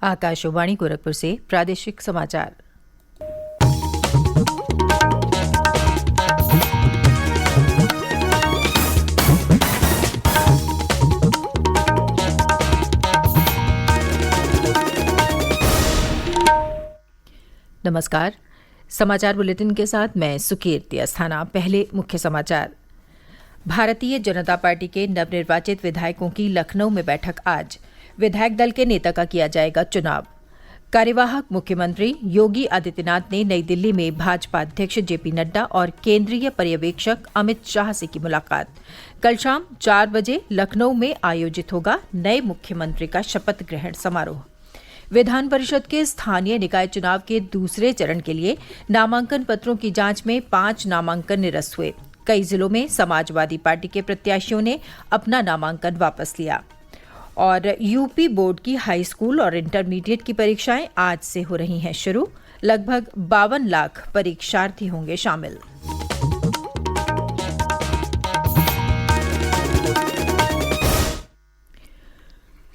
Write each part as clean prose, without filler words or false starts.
आकाशवाणी गोरखपुर से प्रादेशिक समाचार। नमस्कार। समाचार बुलेटिन के साथ मैं सुकीर्ति अस्थाना। पहले मुख्य समाचार। भारतीय जनता पार्टी के नवनिर्वाचित विधायकों की लखनऊ में बैठक आज। विधायक दल के नेता का किया जाएगा चुनाव। कार्यवाहक मुख्यमंत्री योगी आदित्यनाथ ने नई दिल्ली में भाजपा अध्यक्ष जेपी नड्डा और केंद्रीय पर्यवेक्षक अमित शाह से की मुलाकात। कल शाम 4 बजे लखनऊ में आयोजित होगा नए मुख्यमंत्री का शपथ ग्रहण समारोह। विधान परिषद के स्थानीय निकाय चुनाव के दूसरे चरण के लिए नामांकन पत्रों की जांच में 5 नामांकन निरस्त हुए। कई जिलों में समाजवादी पार्टी के प्रत्याशियों ने अपना नामांकन वापस लिया। और यूपी बोर्ड की हाई स्कूल और इंटरमीडिएट की परीक्षाएं आज से हो रही हैं शुरू। लगभग 52 लाख परीक्षार्थी होंगे शामिल।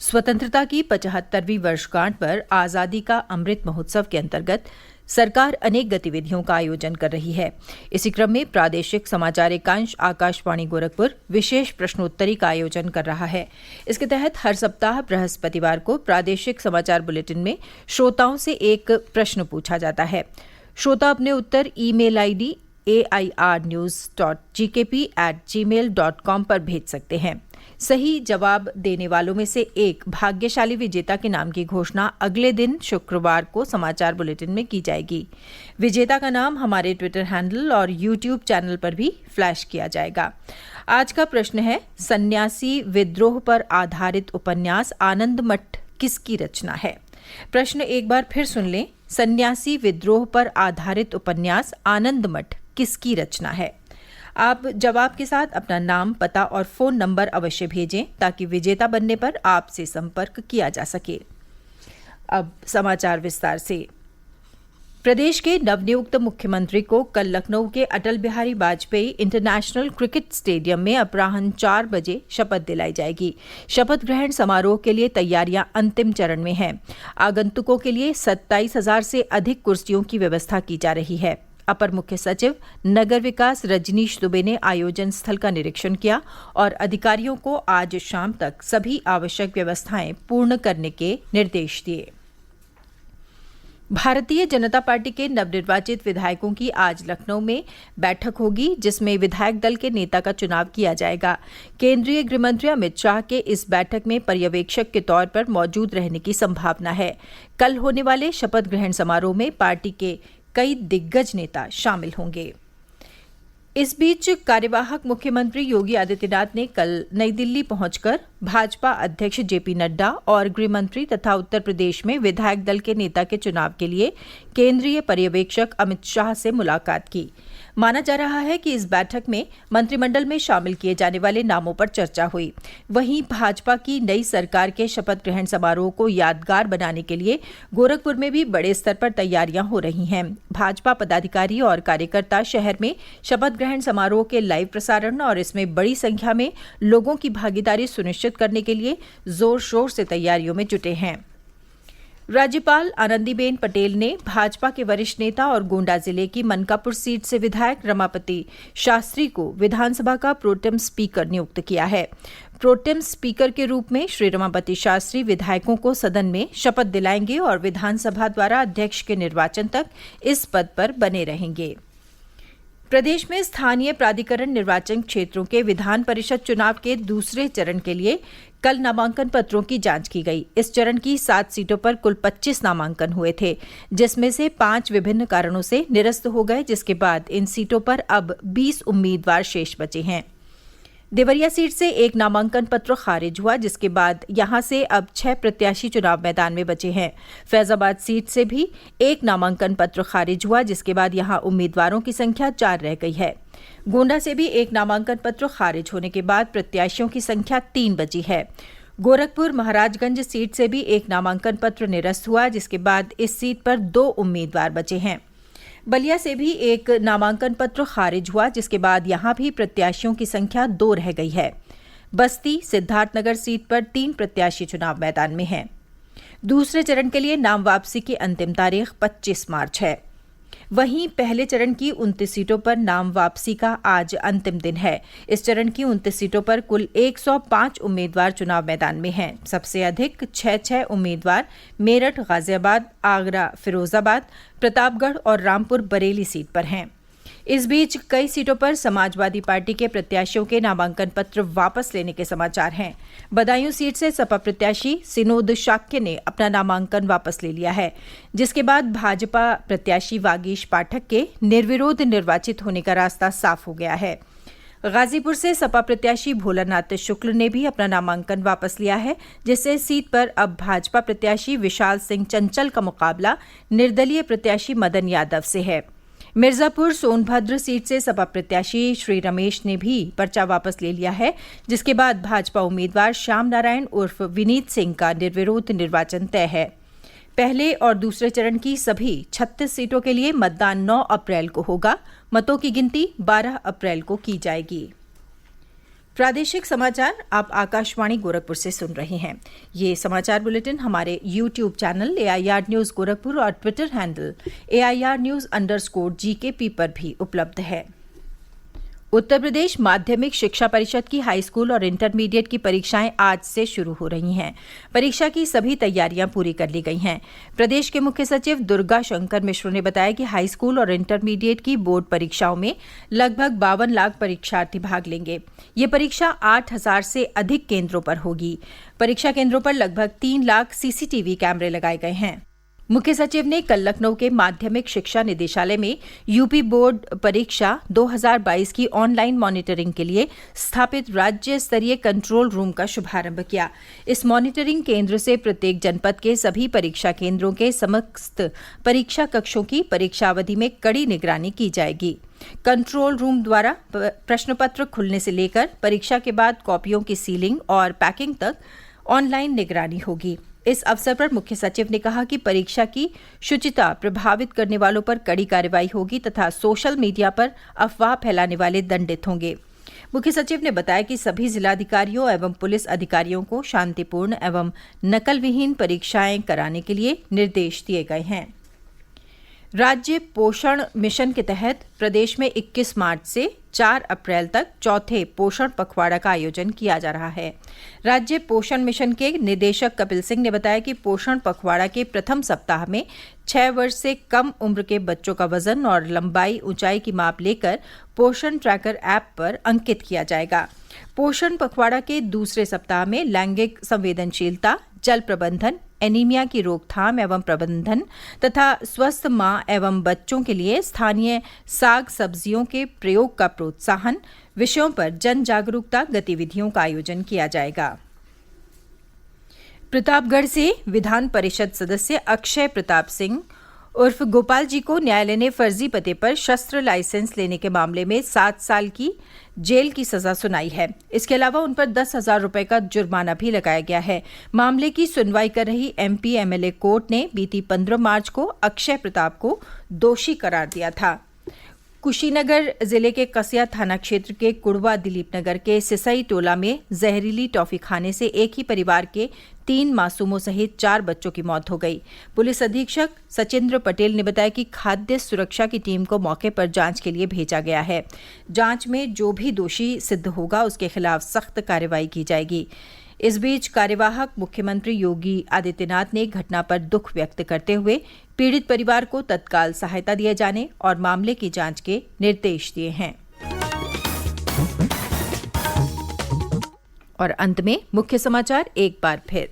स्वतंत्रता की 75वीं वर्षगांठ पर आजादी का अमृत महोत्सव के अंतर्गत सरकार अनेक गतिविधियों का आयोजन कर रही है। इसी क्रम में प्रादेशिक समाचार एकांश आकाशवाणी गोरखपुर विशेष प्रश्नोत्तरी का आयोजन कर रहा है। इसके तहत हर सप्ताह बृहस्पतिवार को प्रादेशिक समाचार बुलेटिन में श्रोताओं से एक प्रश्न पूछा जाता है। श्रोता अपने उत्तर ईमेल आईडी airnews.gkp@gmail.com पर भेज सकते हैं। सही जवाब देने वालों में से एक भाग्यशाली विजेता के नाम की घोषणा अगले दिन शुक्रवार को समाचार बुलेटिन में की जाएगी। विजेता का नाम हमारे ट्विटर हैंडल और यूट्यूब चैनल पर भी फ्लैश किया जाएगा। आज का प्रश्न है, सन्यासी विद्रोह पर आधारित उपन्यास आनंद मठ किसकी रचना है? प्रश्न एक बार फिर सुन लें। सन्यासी विद्रोह पर आधारित उपन्यास आनंद मठ किसकी रचना है? आप जवाब के साथ अपना नाम, पता और फोन नंबर अवश्य भेजें ताकि विजेता बनने पर आपसे संपर्क किया जा सके। अब समाचार विस्तार से। प्रदेश के नवनियुक्त मुख्यमंत्री को कल लखनऊ के Atal Bihari Vajpayee International Cricket Stadium में अपराह्न 4 बजे शपथ दिलाई जाएगी। शपथ ग्रहण समारोह के लिए तैयारियां अंतिम चरण में हैं। आगंतुकों के लिए 27,000 से अधिक कुर्सियों की व्यवस्था की जा रही है। अपर मुख्य सचिव नगर विकास रजनीश दुबे ने आयोजन स्थल का निरीक्षण किया और अधिकारियों को आज शाम तक सभी आवश्यक व्यवस्थाएं पूर्ण करने के निर्देश दिए। भारतीय जनता पार्टी के नवनिर्वाचित विधायकों की आज लखनऊ में बैठक होगी, जिसमें विधायक दल के नेता का चुनाव किया जाएगा। केंद्रीय गृहमंत्री अमित शाह के इस बैठक में पर्यवेक्षक के तौर पर मौजूद रहने की संभावना है। कल होने वाले शपथ ग्रहण समारोह में पार्टी के कई दिग्गज नेता शामिल होंगे। इस बीच कार्यवाहक मुख्यमंत्री योगी आदित्यनाथ ने कल नई दिल्ली पहुंचकर भाजपा अध्यक्ष जेपी नड्डा और गृहमंत्री तथा उत्तर प्रदेश में विधायक दल के नेता के चुनाव के लिए केंद्रीय पर्यवेक्षक अमित शाह से मुलाकात की। माना जा रहा है कि इस बैठक में मंत्रिमंडल में शामिल किए जाने वाले नामों पर चर्चा हुई। वहीं भाजपा की नई सरकार के शपथ ग्रहण समारोह को यादगार बनाने के लिए गोरखपुर में भी बड़े स्तर पर तैयारियां हो रही हैं। भाजपा पदाधिकारी और कार्यकर्ता शहर में शपथ ग्रहण समारोह के लाइव प्रसारण और इसमें बड़ी संख्या में लोगों की भागीदारी सुनिश्चित करने के लिए जोर शोर से तैयारियों में जुटे हैं। राज्यपाल आनंदीबेन पटेल ने भाजपा के वरिष्ठ नेता और गोंडा जिले की मनकापुर सीट से विधायक रमापति शास्त्री को विधानसभा का प्रोटेम स्पीकर नियुक्त किया है। प्रोटेम स्पीकर के रूप में श्री रमापति शास्त्री विधायकों को सदन में शपथ दिलाएंगे और विधानसभा द्वारा अध्यक्ष के निर्वाचन तक इस पद पर बने रहेंगे। प्रदेश में स्थानीय प्राधिकरण निर्वाचन क्षेत्रों के विधान परिषद चुनाव के दूसरे चरण के लिए कल नामांकन पत्रों की जांच की गई। इस चरण की 7 सीटों पर कुल 25 नामांकन हुए थे, जिसमें से 5 विभिन्न कारणों से निरस्त हो गए, जिसके बाद इन सीटों पर अब 20 उम्मीदवार शेष बचे हैं। देवरिया सीट से एक नामांकन पत्र खारिज हुआ, जिसके बाद यहां से अब 6 प्रत्याशी चुनाव मैदान में बचे हैं। फैजाबाद सीट से भी एक नामांकन पत्र खारिज हुआ, जिसके बाद यहां उम्मीदवारों की संख्या 4 रह गई है। गोंडा से भी एक नामांकन पत्र खारिज होने के बाद प्रत्याशियों की संख्या 3 बची है। गोरखपुर महाराजगंज सीट से भी एक नामांकन पत्र निरस्त हुआ, जिसके बाद इस सीट पर 2 उम्मीदवार बचे हैं। बलिया से भी एक नामांकन पत्र खारिज हुआ, जिसके बाद यहां भी प्रत्याशियों की संख्या 2 रह गई है। बस्ती सिद्धार्थनगर सीट पर 3 प्रत्याशी चुनाव मैदान में हैं। दूसरे चरण के लिए नाम वापसी की अंतिम तारीख 25 मार्च है। वहीं पहले चरण की 29 सीटों पर नाम वापसी का आज अंतिम दिन है। इस चरण की 29 सीटों पर कुल 105 उम्मीदवार चुनाव मैदान में हैं। सबसे अधिक 6 उम्मीदवार मेरठ, गाजियाबाद, आगरा, फिरोजाबाद, प्रतापगढ़ और रामपुर बरेली सीट पर हैं। इस बीच कई सीटों पर समाजवादी पार्टी के प्रत्याशियों के नामांकन पत्र वापस लेने के समाचार हैं। बदायूं सीट से सपा प्रत्याशी सिनोद शाक्य ने अपना नामांकन वापस ले लिया है, जिसके बाद भाजपा प्रत्याशी वागीश पाठक के निर्विरोध निर्वाचित होने का रास्ता साफ हो गया है। गाजीपुर से सपा प्रत्याशी भोलानाथ शुक्ल ने भी अपना नामांकन वापस लिया है, जिससे सीट पर अब भाजपा प्रत्याशी विशाल सिंह चंचल का मुकाबला निर्दलीय प्रत्याशी मदन यादव से है। मिर्जापुर सोनभद्र सीट से सपा प्रत्याशी श्री रमेश ने भी पर्चा वापस ले लिया है, जिसके बाद भाजपा उम्मीदवार श्याम नारायण उर्फ विनीत सिंह का निर्विरोध निर्वाचन तय है। पहले और दूसरे चरण की सभी 36 सीटों के लिए मतदान 9 अप्रैल को होगा। मतों की गिनती 12 अप्रैल को की जाएगी। प्रादेशिक समाचार आप आकाशवाणी गोरखपुर से सुन रहे हैं। ये समाचार बुलेटिन हमारे YouTube channel AIR news Gorakhpur और ट्विटर हैंडल AIR News_GKP पर भी उपलब्ध है। उत्तर प्रदेश माध्यमिक शिक्षा परिषद की हाई स्कूल और इंटरमीडिएट की परीक्षाएं आज से शुरू हो रही हैं। परीक्षा की सभी तैयारियां पूरी कर ली गई हैं। प्रदेश के मुख्य सचिव दुर्गा शंकर मिश्र ने बताया कि हाई स्कूल और इंटरमीडिएट की बोर्ड परीक्षाओं में लगभग 52 लाख परीक्षार्थी भाग लेंगे। ये परीक्षा 8,000 से अधिक केंद्रों पर होगी। परीक्षा केंद्रों पर लगभग 3 लाख CCTV कैमरे लगाए गए हैं। मुख्य सचिव ने कल लखनऊ के माध्यमिक शिक्षा निदेशालय में यूपी बोर्ड परीक्षा 2022 की ऑनलाइन मॉनिटरिंग के लिए स्थापित राज्य स्तरीय कंट्रोल रूम का शुभारंभ किया। इस मॉनिटरिंग केंद्र से प्रत्येक जनपद के सभी परीक्षा केंद्रों के समस्त परीक्षा कक्षों की परीक्षा अवधि में कड़ी निगरानी की जाएगी। कंट्रोल रूम द्वारा प्रश्न पत्र खुलने से लेकर परीक्षा के बाद कॉपियों की सीलिंग और पैकिंग तक ऑनलाइन निगरानी होगी। इस अवसर पर मुख्य सचिव ने कहा कि परीक्षा की शुचिता प्रभावित करने वालों पर कड़ी कार्रवाई होगी तथा सोशल मीडिया पर अफवाह फैलाने वाले दंडित होंगे। मुख्य सचिव ने बताया कि सभी जिलाधिकारियों एवं पुलिस अधिकारियों को शांतिपूर्ण एवं नकल विहीन परीक्षाएं कराने के लिए निर्देश दिए गए हैं। राज्य पोषण मिशन के तहत प्रदेश में 21 मार्च से 4 अप्रैल तक चौथे पोषण पखवाड़ा का आयोजन किया जा रहा है। राज्य पोषण मिशन के निदेशक कपिल सिंह ने बताया कि पोषण पखवाड़ा के प्रथम सप्ताह में 6 वर्ष से कम उम्र के बच्चों का वजन और लंबाई ऊंचाई की माप लेकर पोषण ट्रैकर ऐप पर अंकित किया जाएगा। पोषण पखवाड़ा के दूसरे सप्ताह में लैंगिक संवेदनशीलता, जल प्रबंधन, एनीमिया की रोकथाम एवं प्रबंधन तथा स्वस्थ मां एवं बच्चों के लिए स्थानीय साग सब्जियों के प्रयोग का प्रोत्साहन विषयों पर जन जागरूकता गतिविधियों का आयोजन किया जाएगा। प्रतापगढ़ से विधान परिषद सदस्य अक्षय प्रताप सिंह उर्फ गोपाल जी को न्यायालय ने फर्जी पते पर शस्त्र लाइसेंस लेने के मामले में 7 साल की जेल की सजा सुनाई है। इसके अलावा उन पर 10,000 रुपए का जुर्माना भी लगाया गया है। मामले की सुनवाई कर रही MP MLA कोर्ट ने बीती 15 मार्च को अक्षय प्रताप को दोषी करार दिया था। कुशीनगर जिले के कसिया थाना क्षेत्र के कुड़वा दिलीप नगर के सिसई टोला में जहरीली टॉफी खाने से एक ही परिवार के 3 मासूमों सहित 4 बच्चों की मौत हो गई। पुलिस अधीक्षक सचिंद्र पटेल ने बताया कि खाद्य सुरक्षा की टीम को मौके पर जांच के लिए भेजा गया है। जांच में जो भी दोषी सिद्ध होगा उसके खिलाफ सख्त कार्रवाई की जाएगी। इस बीच कार्यवाहक मुख्यमंत्री योगी आदित्यनाथ ने घटना पर दुख व्यक्त करते हुए पीड़ित परिवार को तत्काल सहायता दिए जाने और मामले की जांच के निर्देश दिए हैं। और अंत में मुख्य समाचार एक बार फिर।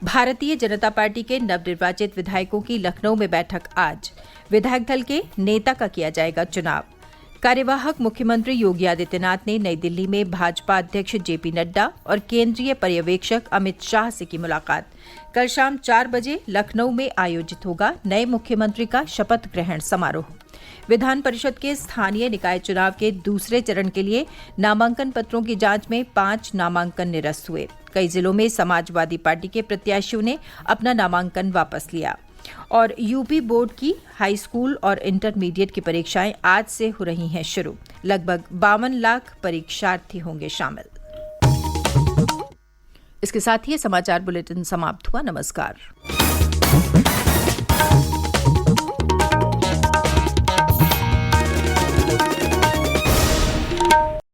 भारतीय जनता पार्टी के नवनिर्वाचित विधायकों की लखनऊ में बैठक आज। विधायक दल के नेता का किया जाएगा चुनाव। कार्यवाहक मुख्यमंत्री योगी आदित्यनाथ ने नई दिल्ली में भाजपा अध्यक्ष JP नड्डा और केंद्रीय पर्यवेक्षक अमित शाह से की मुलाकात। कल शाम 4 बजे लखनऊ में आयोजित होगा नए मुख्यमंत्री का शपथ ग्रहण समारोह। विधान परिषद के स्थानीय निकाय चुनाव के दूसरे चरण के लिए नामांकन पत्रों की जांच में 5 नामांकन निरस्त हुए। कई जिलों में समाजवादी पार्टी के प्रत्याशियों ने अपना नामांकन वापस लिया। और यूपी बोर्ड की हाई स्कूल और इंटरमीडिएट की परीक्षाएं आज से हो रही हैं शुरू। लगभग 52 लाख परीक्षार्थी होंगे शामिल। इसके साथ ही ये समाचार बुलेटिन समाप्त हुआ। नमस्कार।